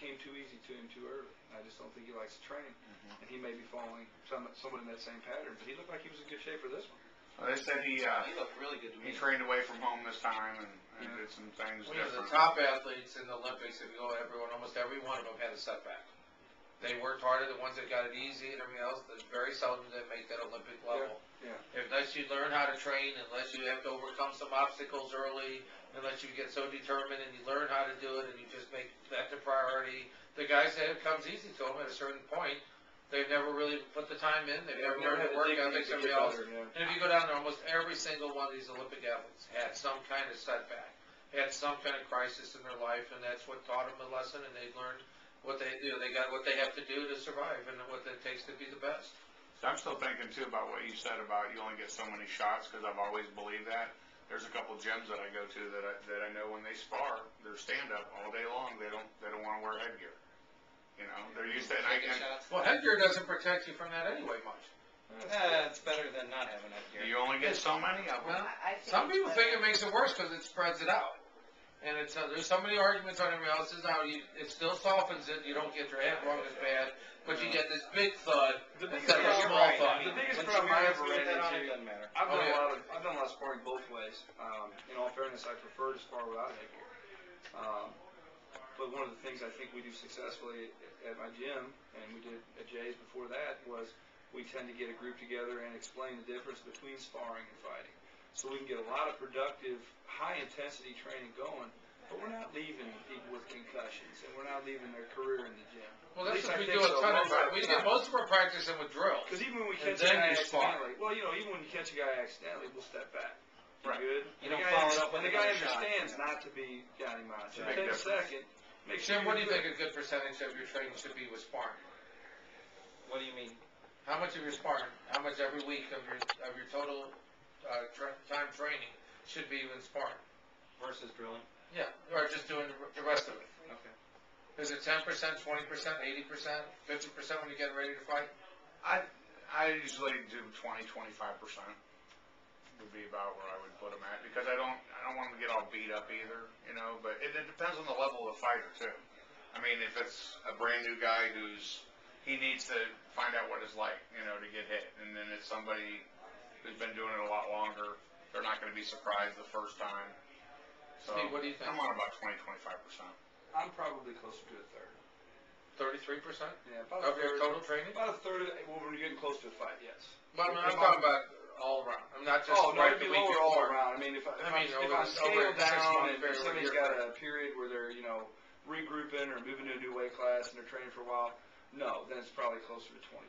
came too easy to him too early. I just don't think he likes to train, and he may be following somewhat in that same pattern. But he looked like he was in good shape for this one. Well, they said he looked really good to me. He trained away from home this time and did some things different. The top athletes in the Olympics, if you go almost every one of them had a setback. They worked harder. The ones that got it easy and everything else, there's very seldom that make that Olympic level. Yeah. Unless you learn how to train, unless you have to overcome some obstacles early, unless you get so determined and you learn how to do it and you just make that the priority. The guys that it comes easy to them at a certain point, they've never really put the time in. They've never learned the work ethics and everything else. And if you go down there, almost every single one of these Olympic athletes had some kind of setback, had some kind of crisis in their life, and that's what taught them a lesson, and they learned what they do. They got what they have to do to survive and what it takes to be the best. So I'm still thinking, too, about what you said about you only get so many shots, because I've always believed that. There's a couple gyms that I go to that I know when they spar, they're stand-up all day long. They don't want to wear headgear. You know, they're used to it. Well, headgear doesn't protect you from that anyway much. It's better than not having headgear. You only get so many of them. Well, some people think it makes it worse because it spreads it out. And it's there's so many arguments on everybody else's now. It still softens it. You don't get your head wrung as bad, but you get this big thud instead of a small thud. The biggest problem I ever ran into, I've done a lot of sparring both ways. In all fairness, I prefer to spar without headgear. But one of the things I think we do successfully at my gym, and we did at Jay's before that, was we tend to get a group together and explain the difference between sparring and fighting. So we can get a lot of productive, high-intensity training going, but we're not leaving people with concussions, and we're not leaving their career in the gym. Well, that's what we do a ton of. We get most of our practice in with drills. Because even when we catch a guy accidentally, even when you catch a guy accidentally, we'll step back. Right. Good. You don't follow it up with the guy understands not to be got him out. So take a second. Make sure. Jim, what do you think a good percentage of your training should be with sparring? What do you mean? How much of your sparring? How much every week of your total time training should be with sparring versus drilling? Yeah, or just doing the rest of it. Okay. Is it 10%, 20%, 80%, 50% when you get ready to fight? I usually do 20, 25% would be about where I would put them at, because I don't want them to get all beat up either, you know. But it depends on the level of the fighter too. I mean, if it's a brand new guy he needs to find out what it's like, you know, to get hit, and then it's somebody who's been doing it a lot longer, they're not going to be surprised the first time. So Steve, what do you think? I'm on about 20, 25%. I'm probably closer to a third. 33%? Yeah, about of your total training? About a third of it, when you're getting close to a fight, yes. But I'm talking about all around. I'm not just right the week before. All around. I mean, if I'm scaled down and somebody's got a period where they're, regrouping or moving to a new weight class and they're training for a while, no, then it's probably closer to 20%.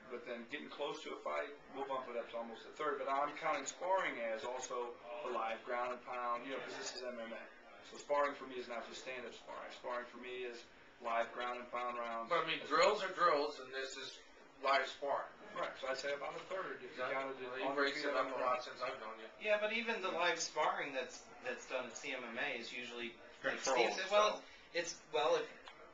But then getting close to a fight, we'll bump it up to almost a third. But I'm counting sparring as also a live ground and pound, because this is MMA. So sparring for me is not just stand-up sparring. Sparring for me is live ground and pound rounds. But I mean, drills are drills, and this is live sparring. Right. So I'd say about a third. If you counted it, you've raised it up a lot since I've known you. Yeah, but even the live sparring that's done at CMMA is usually controlled.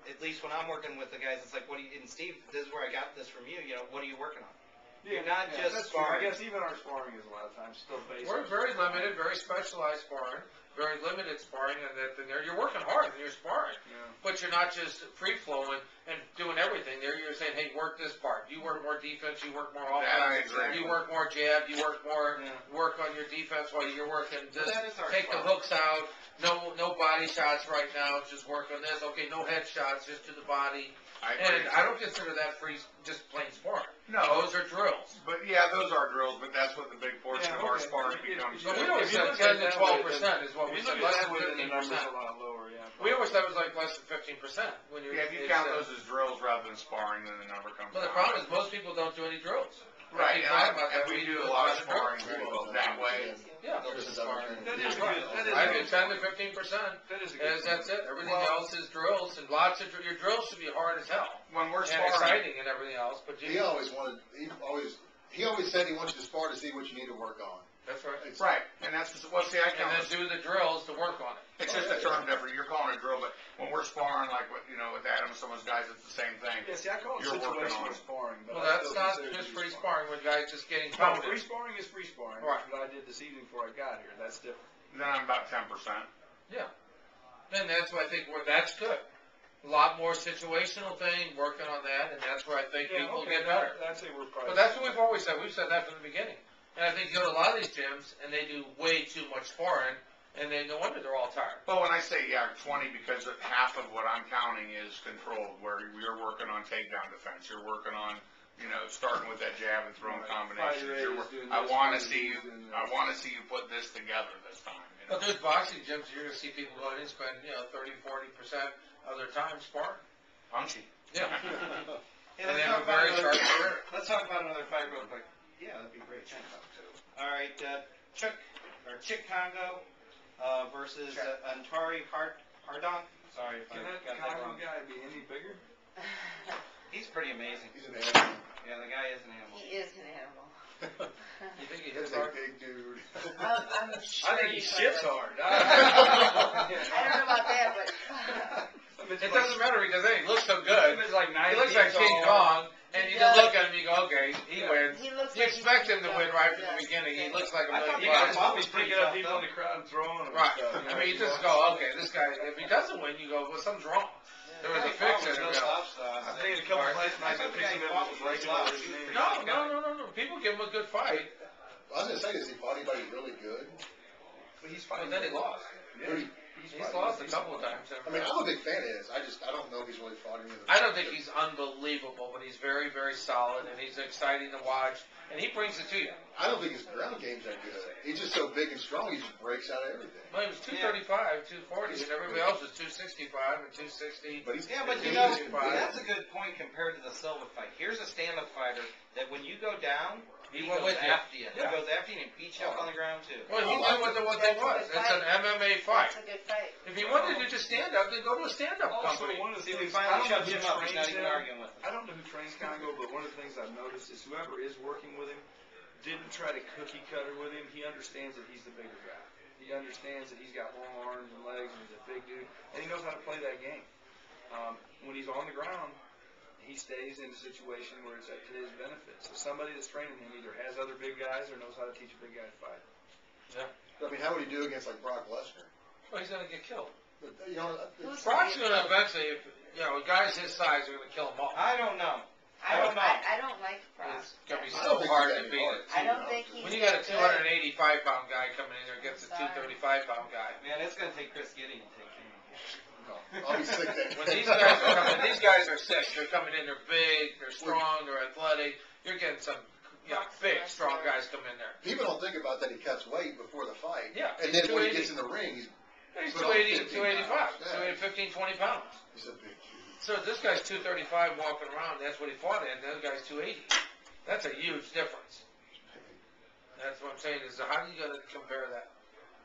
At least when I'm working with the guys, it's like, and Steve, this is where I got this from you, what are you working on? Yeah, you're not just sparring. I guess even our sparring is a lot of times still based. We're very limited, very specialized sparring, very limited sparring, and you're working hard and you're sparring, but you're not just free flowing and doing everything. There, you're saying, hey, work this part. You work more defense. You work more offense. You work more jab. You work more work on your defense while you're working. Just take the hooks out. No body shots right now. Just work on this. Okay, no head shots, just to the body. I don't consider that just plain sparring. No, those are drills. But yeah, those are drills. But that's what the big portion of our sparring becomes. But we always said 10 to 12% is what we said. Less than 15%. A lot lower, yeah. We always said it was like less than 15% when you're. Yeah, if you count those as drills rather than sparring, then the number comes. But the problem is most people don't do any drills. Right, and we do a lot of sparring that way. Yeah, that is good. I do 10 to 15%. That's it. Everything else is drills, and lots of your drills should be hard as hell. When we're sparring, and exciting and everything else. But he always said he wants you to spar to see what you need to work on. That's right. Right, and that's I can then do the drills to work on it. It's just a term different. You're calling it a drill, but when we're sparring, like with Adam and some of those guys, it's the same thing. Yeah, see, I call it situational sparring. Well, that's not just free sparring with guys just getting pounded. Free sparring is free sparring. Right. That's what I did this evening before I got here. That's different. Then I'm about 10%. Yeah. And that's what I think. That's good. A lot more situational thing, working on that, and that's where I think people get better. I'd say we're probably. But that's what we've always said. We've said that from the beginning. And I think you go to a lot of these gyms, and they do way too much sparring, and no wonder they're all tired. But when I say, 20, because half of what I'm counting is controlled, where you're working on takedown defense, you're working on, starting with that jab and throwing combinations. I want to see you put this together this time. But there's boxing gyms, you're going to see people going in and spend, 30, 40% of their time sparring. Punchy. Yeah. Hey, And they have a very sharp career. let's talk about another fight real quick. Yeah, that'd be great. All right, Chick Congo versus Antari Hardonk. Sorry if Can I that got that Congo wrong. guy be any bigger? He's pretty amazing. He's an animal. Yeah, the guy is an animal. He is an animal. You think he He's hits a hard? big dude. I'm sure I think he shits hard. I don't know about that, but It doesn't matter because he looks so good. It's like 9 He looks feet like King tall. Kong, and you just look at him and you go, okay, he wins. he looks You like expect he's him to win right from the yes. beginning. He looks like a I thought million he got bucks. He's picking up people in the crowd and throwing them. Right. And stuff, I mean, you just go, okay, this guy, if he doesn't win, you go, well, something's wrong. There was a fix in him. I think a couple of fights nights I picked him up with regular. No. People give him a good fight. I was gonna say, has he fought anybody really good? But he's But fighting. then he lost. He's lost a couple of times. I mean, I'm a big fan of his. I don't know if he's really fought any of the. I don't think he's unbelievable, but he's very, very solid, and he's exciting to watch, and he brings it to you. I don't think his ground game's that good. He's just so big and strong, he just breaks out of everything. Well, he was 235, 240, and everybody else was 265 and 260. But he's Yeah, but he's that's a good point compared to the Silva fight. Here's a stand-up fighter that when you go down, He he went goes with you. after you. Yeah. He goes after you and beats you up on the ground too. Well, he knew what it was. It's an MMA fight. That's a good fight. If he wanted to just stand up, then go to a stand-up Also, company. one of the See, we things, finally I don't know shut who him up. He's not trains even him. arguing with us. I don't know who trains Congo, but one of the things I've noticed is whoever is working with him didn't try to cookie cutter with him. He understands that he's the bigger guy. He understands that he's got long arms and legs and he's a big dude, and he knows how to play that game. When he's on the ground, he stays in a situation where it's to his benefit. So somebody that's training him either has other big guys or knows how to teach a big guy to fight. I mean, how would he do against like Brock Lesnar? Well, he's going to get killed. But, Brock's going to eventually, guys his size are going to kill him all. I don't know. I don't know. I don't like Brock. It's going to be I so don't think hard he's to that beat hard. it. I don't think he's When you got a that good. 285-pound guy coming in there against a 235-pound guy. Man, it's going to take Chris Gideon to take him. No, I'll be sick then. When these guys are coming, these guys are sick. They're coming in, they're big, they're strong, they're athletic. You're getting some big, strong guys come in there. People don't think about that he cuts weight before the fight. Yeah, And he's then when he 280. gets in the ring, He's Put on 280, 15 285, pounds. 15, 20 pounds. he's a big dude. So this guy's 235 walking around, that's what he fought at, and the other guy's 280. That's a huge difference. That's what I'm saying, is how are you going to compare that?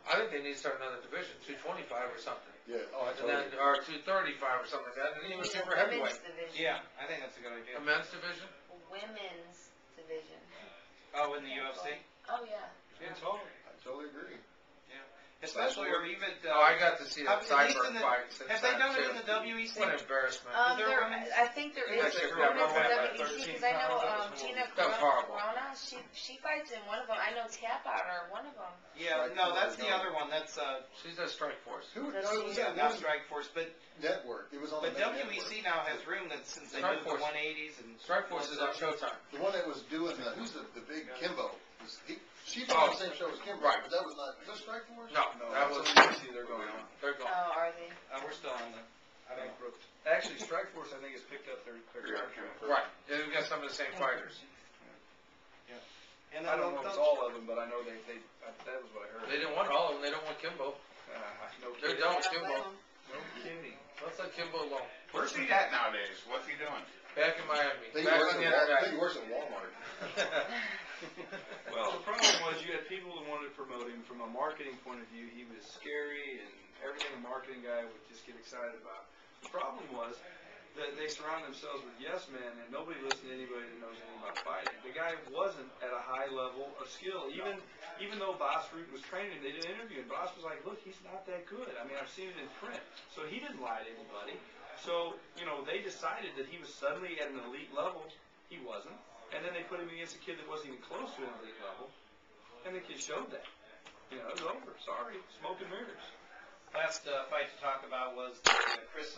I think they need to start another division, 225 or something. Yeah, oh, I And then, totally. or 235 or something like that, and even super Women's heavyweight. division. Yeah, I think that's a good idea. A men's division? Women's division. Oh, in the UFC? Oh, yeah. Yeah, totally. I totally agree. Especially, or even. Oh, I got to see that at least Cyber in the- fight since Have they that, done it too. in the WEC? What an embarrassment. there women's? I think there is Yes, a they women's were. WEC, because I know Tina That was horrible. Corona, she fights in one of them. I know Tap Out or one of them. Yeah, no, that's the other one. That's, She's a strike force. Who, That's no, it was the- that not one Strike Force, but network. It was on the But main WEC now has room that since they Strike moved Force. the 180s and. Strike force is on Showtime. network. The one that was doing who's the big Kimbo? She fought on the same show as Kimbo, Right. but that was not, is that Strike Force? No, No, that that's was, what you see they're going on. they're gone. Oh, are they? We're still on the. Bankrupt. Actually, Strikeforce, I think, has picked up their territory. Right, yeah, we've got some of the same fighters. And I don't know if it's all of them, but I know that was what I heard. They didn't want all of them, they don't want Kimbo. No They kidding. don't, I don't Kimbo. blame 'em. No kidding. Let's let Kimbo alone. Where's he at nowadays? What's he doing? Back in Miami, I think he back works on the at Wal- I internet. think he works at Walmart. Well, the problem was you had people that wanted to promote him from a marketing point of view. He was scary and everything a marketing guy would just get excited about. The problem was that they surround themselves with yes men and nobody listened to anybody that knows anything about fighting. The guy wasn't at a high level of skill. Even though Boss Root was training him, they did an interview and Boss was like, look, he's not that good. I mean, I've seen it in print. So he didn't lie to anybody. So, they decided that he was suddenly at an elite level. He wasn't. And then they put him against a kid that wasn't even close to an elite level. And the kid showed that. It was over. Sorry. Smoke and mirrors. Last fight to talk about was the Chris